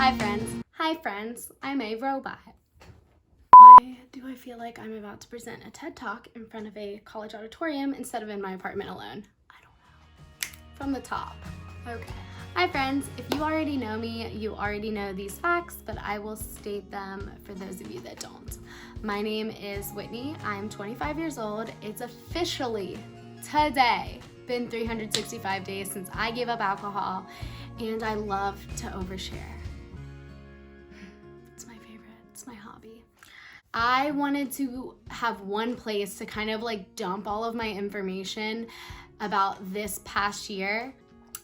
Hi friends, I'm a robot. Why do I feel like I'm about to present a TED Talk in front of a college auditorium instead of in my apartment alone? I don't know. From the top. Okay. Hi friends, if you already know me, you already know these facts, but I will state them for those of you that don't. My name is Whitney. I'm 25 years old. It's officially today been 365 days since I gave up alcohol, and I love to overshare. It's my favorite, it's my hobby. I wanted to have one place to kind of like dump all of my information about this past year.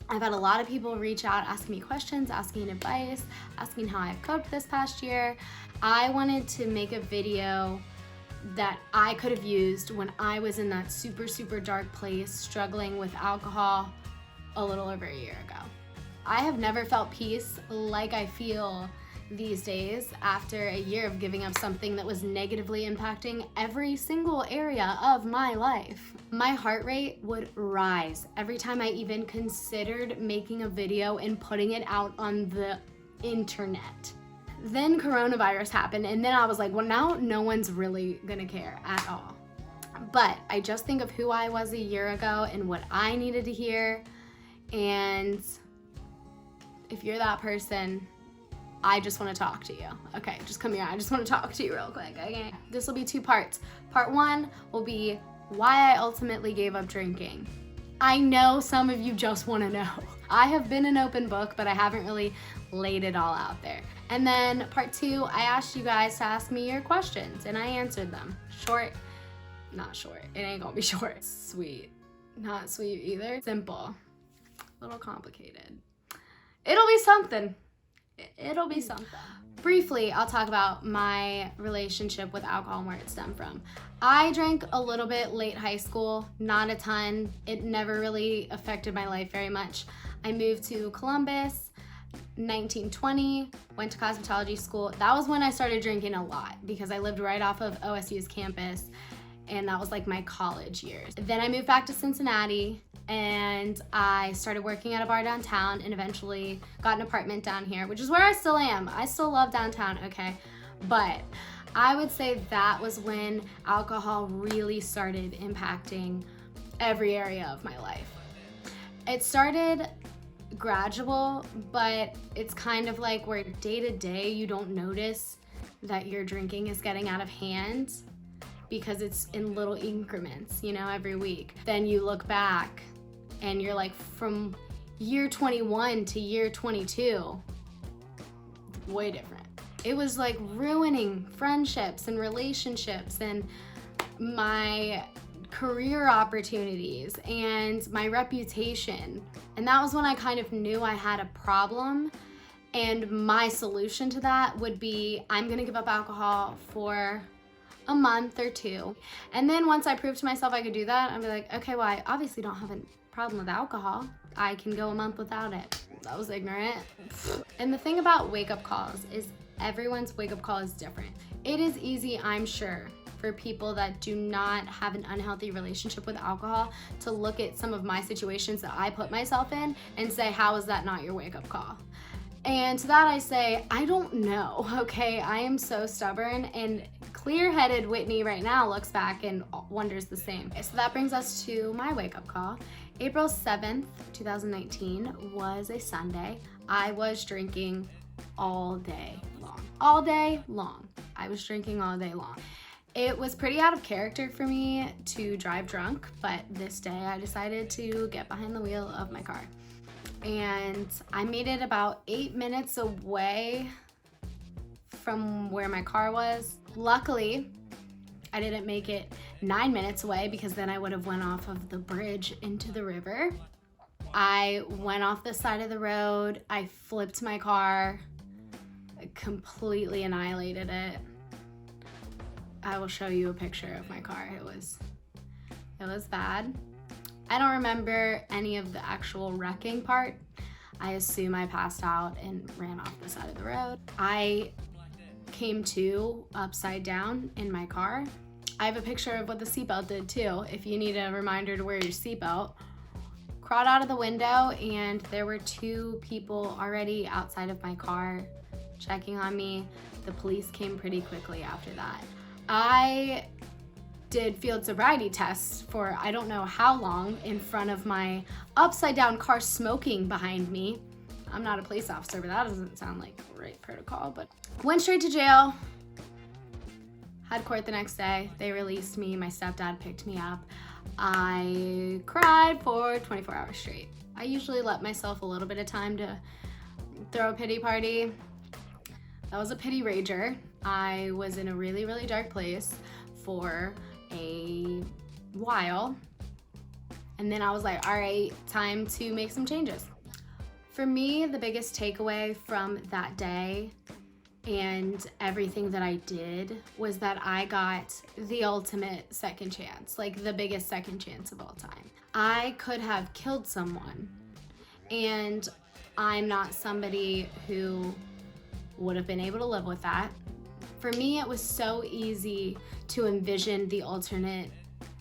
I've had a lot of people reach out asking me questions, asking advice, asking how I've coped this past year. I wanted to make a video that I could have used when I was in that super dark place struggling with alcohol a little over a year ago. I have never felt peace like I feel these days after a year of giving up something that was negatively impacting every single area of my life. My heart rate would rise every time I even considered making a video and putting it out on the internet. Then coronavirus happened, and then I was like, well, now no one's really gonna care at all. But I just think of who I was a year ago and what I needed to hear, and if you're that person, I just want to talk to you. Okay, just come here. I just want to talk to you real quick, okay? This will be two parts. Part one will be why I ultimately gave up drinking. I know some of you just want to know. I have been an open book, but I haven't really laid it all out there. And then part two, I asked you guys to ask me your questions, and I answered them. Short, not short. It ain't gonna be short. Sweet, not sweet either. Simple, a little complicated. It'll be something. It'll be something. Briefly, I'll talk about my relationship with alcohol and where it stemmed from. I drank a little bit late high school, not a ton. It never really affected my life very much. I moved to Columbus, 1920, went to cosmetology school. That was when I started drinking a lot because I lived right off of OSU's campus, and that was like my college years. Then I moved back to Cincinnati, and I started working at a bar downtown and eventually got an apartment down here, which is where I still am. I still love downtown, okay? But I would say that was when alcohol really started impacting every area of my life. It started gradual, but it's kind of like where day to day you don't notice that your drinking is getting out of hand because it's in little increments, you know, every week. Then you look back and you're like, from year 21 to year 22, way different. It was like ruining friendships and relationships and my career opportunities and my reputation. And that was when I kind of knew I had a problem. And my solution to that would be, I'm gonna give up alcohol for a month or two. And then once I proved to myself I could do that, I'd be like, okay, well, I obviously don't have a problem with alcohol. I can go a month without it. That was ignorant. And the thing about wake-up calls is everyone's wake-up call is different. It is easy, I'm sure, for people that do not have an unhealthy relationship with alcohol to look at some of my situations that I put myself in and say, how is that not your wake-up call? And to that I say, I don't know, okay? I am so stubborn, and clear-headed Whitney right now looks back and wonders the same. So that brings us to my wake-up call. April 7th, 2019 was a Sunday. I was drinking all day long. All day long. I was drinking all day long. It was pretty out of character for me to drive drunk, but this day I decided to get behind the wheel of my car. And I made it about 8 minutes away from where my car was. Luckily, I didn't make it 9 minutes away because then I would have went off of the bridge into the river. I went off the side of the road. I flipped my car, completely annihilated it. I will show you a picture of my car. It was bad. I don't remember any of the actual wrecking part. I assume I passed out and ran off the side of the road. I came to upside down in my car. I have a picture of what the seatbelt did too, if you need a reminder to wear your seatbelt. crawled out of the window and there were 2 people already outside of my car checking on me. The police came pretty quickly after that. I did field sobriety tests for I don't know how long in front of my upside down car smoking behind me. I'm not a police officer, but that doesn't sound like right protocol, but went straight to jail. Had court the next day. They released me. My stepdad picked me up. I cried for 24 hours straight. I usually let myself a little bit of time to throw a pity party. That was a pity rager. I was in a really, really dark place for a while. And then I was like, all right, time to make some changes. For me, the biggest takeaway from that day and everything that I did was that I got the ultimate second chance, like the biggest second chance of all time. I could have killed someone, and I'm not somebody who would have been able to live with that. For me, it was so easy to envision the alternate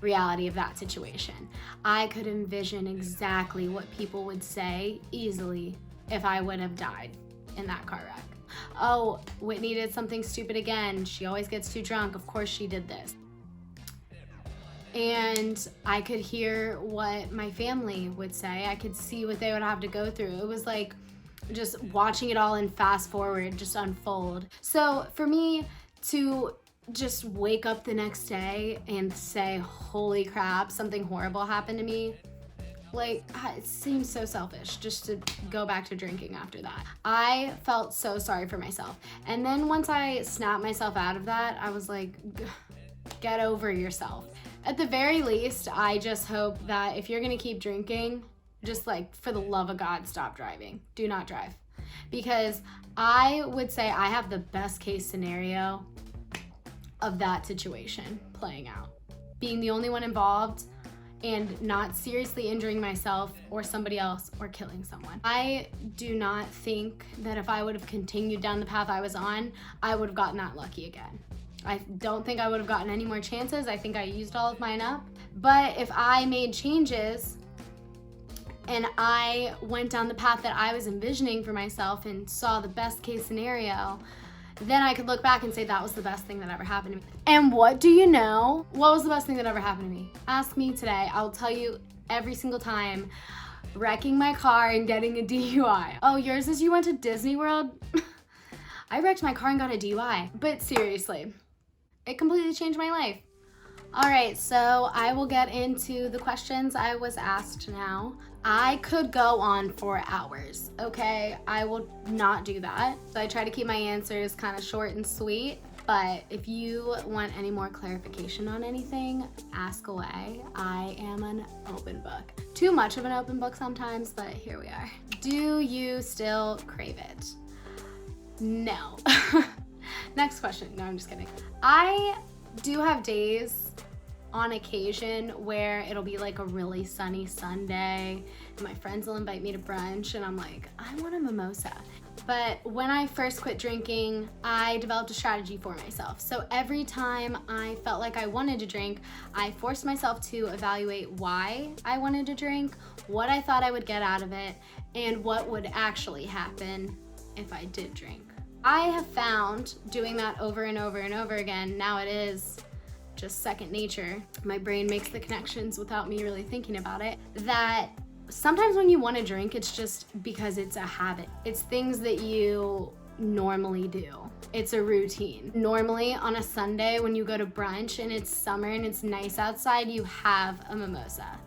reality of that situation. I could envision exactly what people would say easily if I would have died in that car wreck. Oh, Whitney did something stupid again. She always gets too drunk. Of course she did this. And I could hear what my family would say. I could see what they would have to go through. It was like just watching it all in fast forward, just unfold. So for me to just wake up the next day and say, holy crap, something horrible happened to me, like, it seems so selfish just to go back to drinking after that. I felt so sorry for myself. And then once I snapped myself out of that, I was like, get over yourself. At the very least, I just hope that if you're gonna keep drinking, just like, for the love of God, stop driving. Do not drive. Because I would say I have the best case scenario of that situation playing out. Being the only one involved and not seriously injuring myself or somebody else or killing someone. I do not think that if I would have continued down the path I was on, I would have gotten that lucky again. I don't think I would have gotten any more chances. I think I used all of mine up. But if I made changes and I went down the path that I was envisioning for myself and saw the best case scenario, then I could look back and say that was the best thing that ever happened to me. And what do you know? What was the best thing that ever happened to me? Ask me today. I'll tell you every single time. Wrecking my car and getting a DUI. Oh, yours is you went to Disney World? I wrecked my car and got a DUI. But seriously, it completely changed my life. All right, so I will get into the questions I was asked now. I could go on for hours, okay? I will not do that. So I try to keep my answers kind of short and sweet, but if you want any more clarification on anything, ask away. I am an open book. Too much of an open book sometimes, but here we are. Do you still crave it? No. Next question. No, I'm just kidding. I do have days on occasion where it'll be like a really sunny Sunday and my friends will invite me to brunch and I'm like, I want a mimosa. But when I first quit drinking, I developed a strategy for myself. So every time I felt like I wanted to drink, I forced myself to evaluate why I wanted to drink, what I thought I would get out of it, and what would actually happen if I did drink. I have found doing that over and over and over again, now it is just second nature. My brain makes the connections without me really thinking about it, that sometimes when you want to drink, it's just because it's a habit. It's things that you normally do. It's a routine. Normally on a Sunday when you go to brunch and it's summer and it's nice outside, you have a mimosa.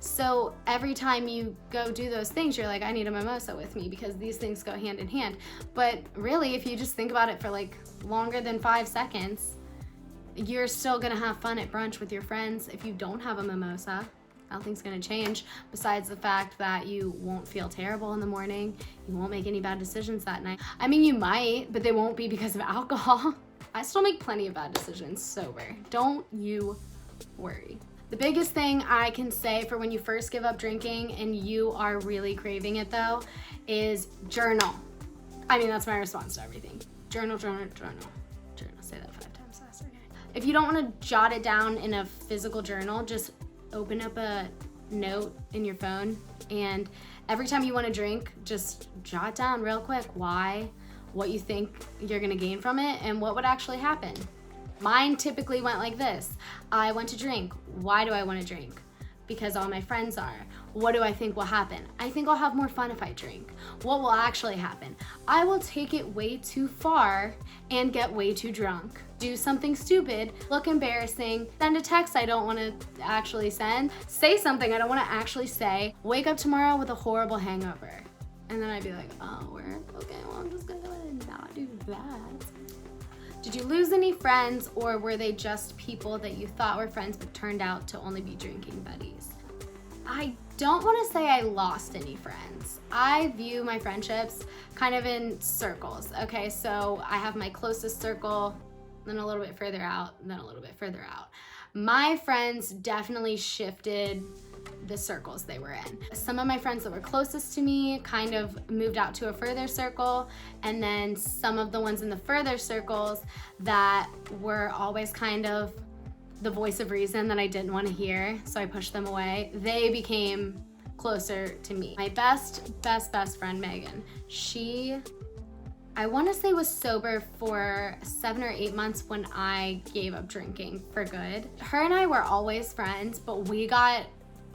So every time you go do those things, you're like, I need a mimosa with me because these things go hand in hand. But really, if you just think about it for like longer than 5 seconds, you're still gonna have fun at brunch with your friends. If you don't have a mimosa, nothing's gonna change besides the fact that you won't feel terrible in the morning. You won't make any bad decisions that night. I mean, you might, but they won't be because of alcohol. I still make plenty of bad decisions sober. Don't you worry. The biggest thing I can say for when you first give up drinking and you are really craving it though, is journal. I mean, that's my response to everything. Journal, journal, journal. Journal, say that 5 times faster, okay? If you don't wanna jot it down in a physical journal, just open up a note in your phone, and every time you want to drink, just jot down real quick why, what you think you're gonna gain from it, and what would actually happen. Mine typically went like this. I want to drink. Why do I want to drink? Because all my friends are. What do I think will happen? I think I'll have more fun if I drink. What will actually happen? I will take it way too far and get way too drunk. Do something stupid, look embarrassing, send a text I don't want to actually send, say something I don't want to actually say, wake up tomorrow with a horrible hangover. And then I'd be like, oh, okay, well, I'm just gonna go ahead and not do that. Did you lose any friends, or were they just people that you thought were friends but turned out to only be drinking buddies? I don't want to say I lost any friends. I view my friendships kind of in circles. Okay, so I have my closest circle, then a little bit further out, and then a little bit further out. My friends definitely shifted the circles they were in. Some of my friends that were closest to me kind of moved out to a further circle, and then some of the ones in the further circles that were always kind of the voice of reason that I didn't want to hear, so I pushed them away, they became closer to me. My best friend, Megan, she, I want to say, was sober for 7 or 8 months when I gave up drinking for good. Her and I were always friends, but we got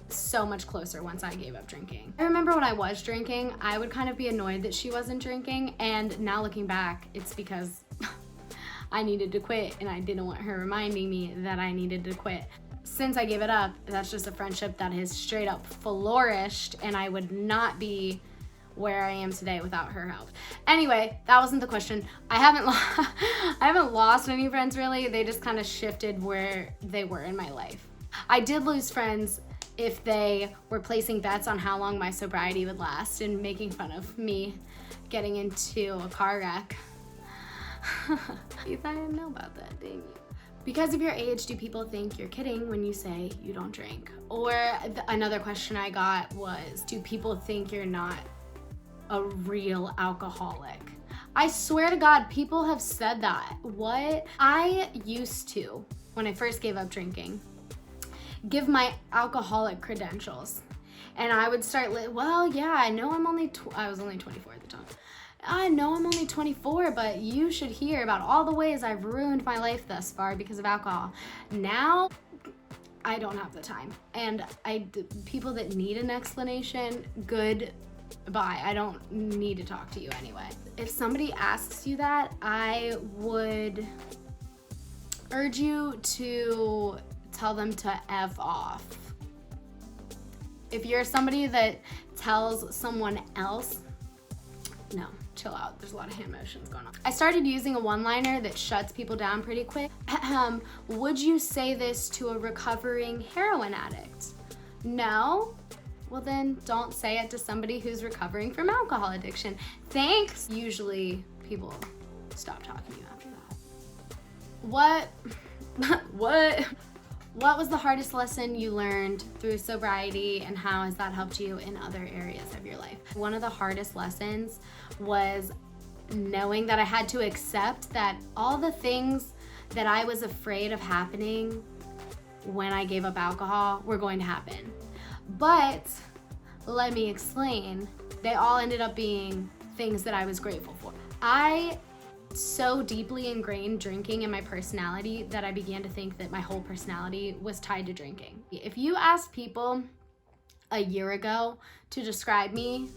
so much closer once I gave up drinking. I remember when I was drinking, I would kind of be annoyed that she wasn't drinking, and now looking back, it's because I needed to quit and I didn't want her reminding me that I needed to quit. Since I gave it up, that's just a friendship that has straight up flourished, and I would not be where I am today without her help. Anyway, that wasn't the question. I haven't lost any friends really. They just kind of shifted where they were in my life. I did lose friends if they were placing bets on how long my sobriety would last and making fun of me getting into a car wreck. You thought I didn't know about that, didn't you? Because of your age, do people think you're kidding when you say you don't drink? Or another question I got was, do people think you're not a real alcoholic? I swear to God, people have said that. What? I used to, when I first gave up drinking, give my alcoholic credentials. And I would start, well, yeah, I know I was only 24 at the time. I know I'm only 24, but you should hear about all the ways I've ruined my life thus far because of alcohol. Now, I don't have the time. And people that need an explanation, goodbye. I don't need to talk to you anyway. If somebody asks you that, I would urge you to tell them to F off. If you're somebody that tells someone else, no, chill out. There's a lot of hand motions going on. I started using a one-liner that shuts people down pretty quick. Would you say this to a recovering heroin addict? No? Well then, don't say it to somebody who's recovering from alcohol addiction. Thanks. Usually, people stop talking to you after that. What was the hardest lesson you learned through sobriety, and how has that helped you in other areas of your life? One of the hardest lessons was knowing that I had to accept that all the things that I was afraid of happening when I gave up alcohol were going to happen. But let me explain, they all ended up being things that I was grateful for. I so deeply ingrained drinking in my personality that I began to think that my whole personality was tied to drinking. If you asked people a year ago to describe me,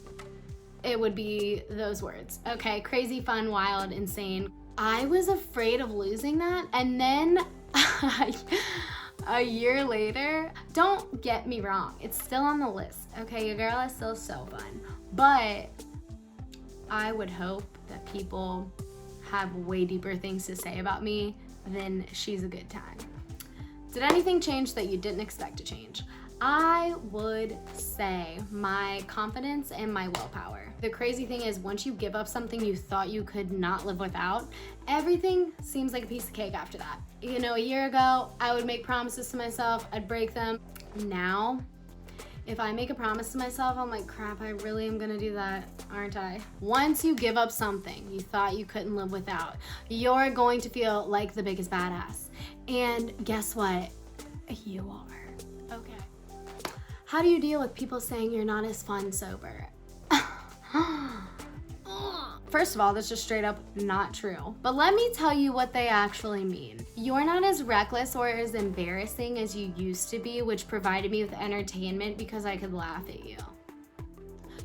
it would be those words. Okay, crazy, fun, wild, insane. I was afraid of losing that, and then a year later, don't get me wrong, it's still on the list. Okay, your girl is still so fun, but I would hope that people have way deeper things to say about me than she's a good time. Did anything change that you didn't expect to change? I would say my confidence and my willpower. The crazy thing is, once you give up something you thought you could not live without, everything seems like a piece of cake after that. You know, a year ago, I would make promises to myself, I'd break them. Now, if I make a promise to myself, I'm like, crap, I really am gonna do that, aren't I? Once you give up something you thought you couldn't live without, you're going to feel like the biggest badass. And guess what? You are. Okay. How do you deal with people saying you're not as fun sober? First of all, that's just straight up not true. But let me tell you what they actually mean. You're not as reckless or as embarrassing as you used to be, which provided me with entertainment because I could laugh at you.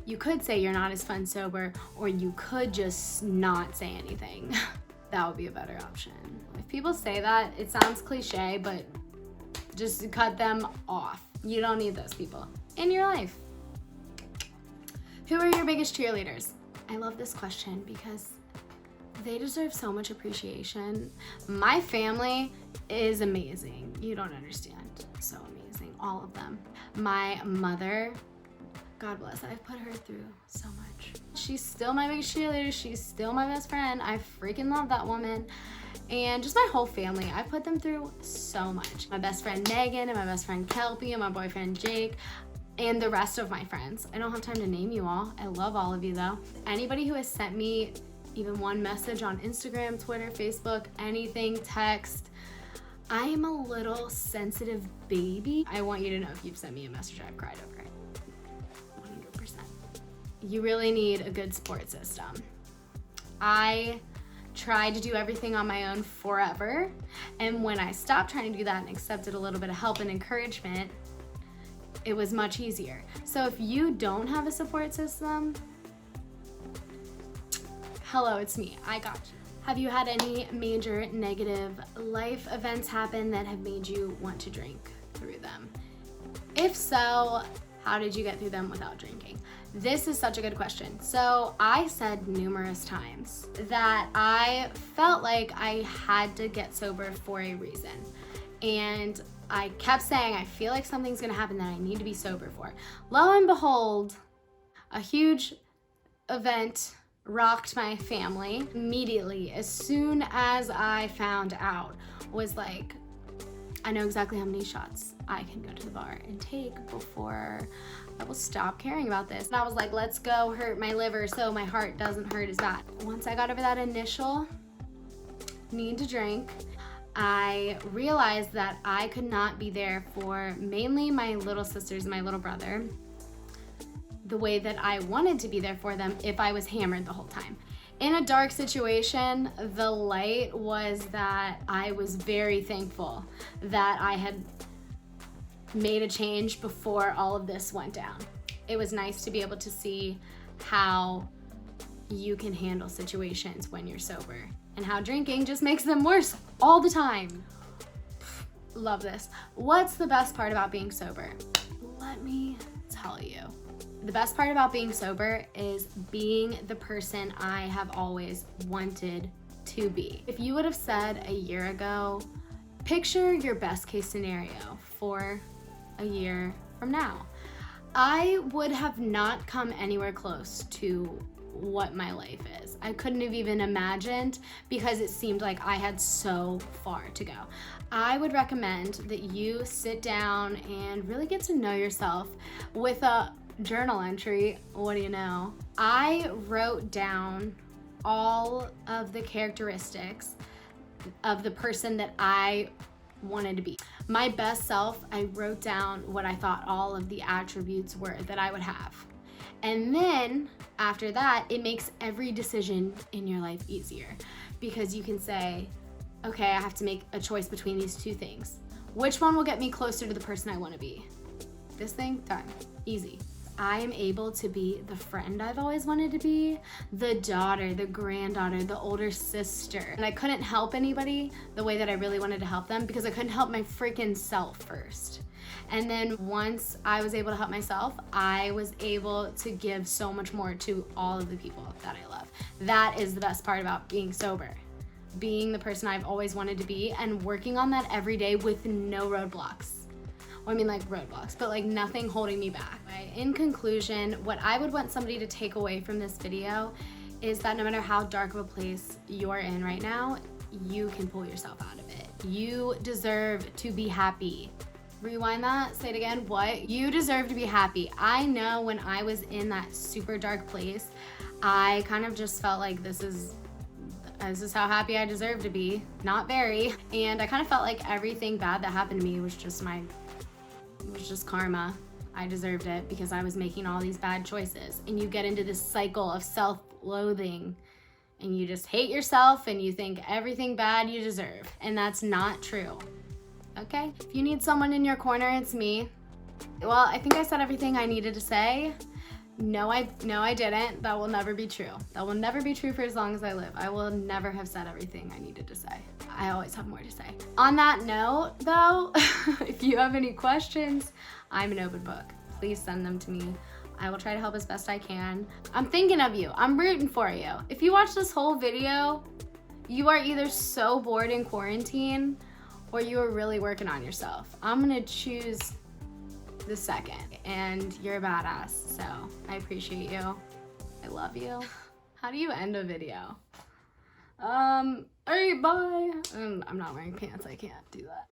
You could say you're not as fun sober, or you could just not say anything. That would be a better option. If people say that, it sounds cliche, but just cut them off. You don't need those people in your life. Who are your biggest cheerleaders? I love this question because they deserve so much appreciation. My family is amazing. You don't understand. So amazing, all of them. My mother, God bless, I've put her through so much. She's still my biggest cheerleader. She's still my best friend. I freaking love that woman. And just my whole family, I've put them through so much. My best friend Megan and my best friend Kelpie and my boyfriend Jake and the rest of my friends. I don't have time to name you all. I love all of you though. Anybody who has sent me even one message on Instagram, Twitter, Facebook, anything, text, I am a little sensitive baby. I want you to know if you've sent me a message I've cried over it. 100%. You really need a good support system. I tried to do everything on my own forever, and when I stopped trying to do that and accepted a little bit of help and encouragement, it was much easier. So if you don't have a support system, hello, it's me, I got you. Have you had any major negative life events happen that have made you want to drink through them? If so, how did you get through them without drinking? This is such a good question. So I said numerous times that I felt like I had to get sober for a reason. And I kept saying, I feel like something's gonna happen that I need to be sober for. Lo and behold, a huge event rocked my family immediately. As soon as I found out, was like, I know exactly how many shots I can go to the bar and take before I will stop caring about this. And I was like, let's go hurt my liver so my heart doesn't hurt as bad. Once I got over that initial need to drink, I realized that I could not be there for mainly my little sisters and my little brother the way that I wanted to be there for them if I was hammered the whole time. In a dark situation, the light was that I was very thankful that I had made a change before all of this went down. It was nice to be able to see how you can handle situations when you're sober and how drinking just makes them worse all the time. Love this. What's the best part about being sober? Let me tell you. The best part about being sober is being the person I have always wanted to be. If you would have said a year ago, picture your best case scenario for a year from now, I would have not come anywhere close to what my life is. I couldn't have even imagined because it seemed like I had so far to go. I would recommend that you sit down and really get to know yourself with a journal entry. What do you know? I wrote down all of the characteristics of the person that I wanted to be. My best self, I wrote down what I thought all of the attributes were that I would have. And then after that, it makes every decision in your life easier because you can say, okay, I have to make a choice between these two things. Which one will get me closer to the person I want to be? This thing, done, easy. I am able to be the friend I've always wanted to be, the daughter, the granddaughter, the older sister. And I couldn't help anybody the way that I really wanted to help them because I couldn't help my freaking self first. And then once I was able to help myself, I was able to give so much more to all of the people that I love. That is the best part about being sober. Being the person I've always wanted to be and working on that every day with no roadblocks. Well, I mean like roadblocks, but like nothing holding me back. In conclusion, what I would want somebody to take away from this video is that no matter how dark of a place you're in right now, you can pull yourself out of it. You deserve to be happy. Rewind that, say it again, what? You deserve to be happy. I know when I was in that super dark place, I kind of just felt like this is how happy I deserve to be. Not very. And I kind of felt like everything bad that happened to me was just karma. I deserved it because I was making all these bad choices. And you get into this cycle of self-loathing and you just hate yourself and you think everything bad you deserve. And that's not true. Okay? If you need someone in your corner, it's me. Well, I think I said everything I needed to say. No, I didn't. That will never be true. That will never be true for as long as I live. I will never have said everything I needed to say. I always have more to say. On that note, though, if you have any questions, I'm an open book. Please send them to me. I will try to help as best I can. I'm thinking of you. I'm rooting for you. If you watch this whole video, you are either so bored in quarantine or you are really working on yourself. I'm gonna choose the second, and you're a badass, so I appreciate you. I love you. How do you end a video? Alright, bye. I'm not wearing pants, I can't do that.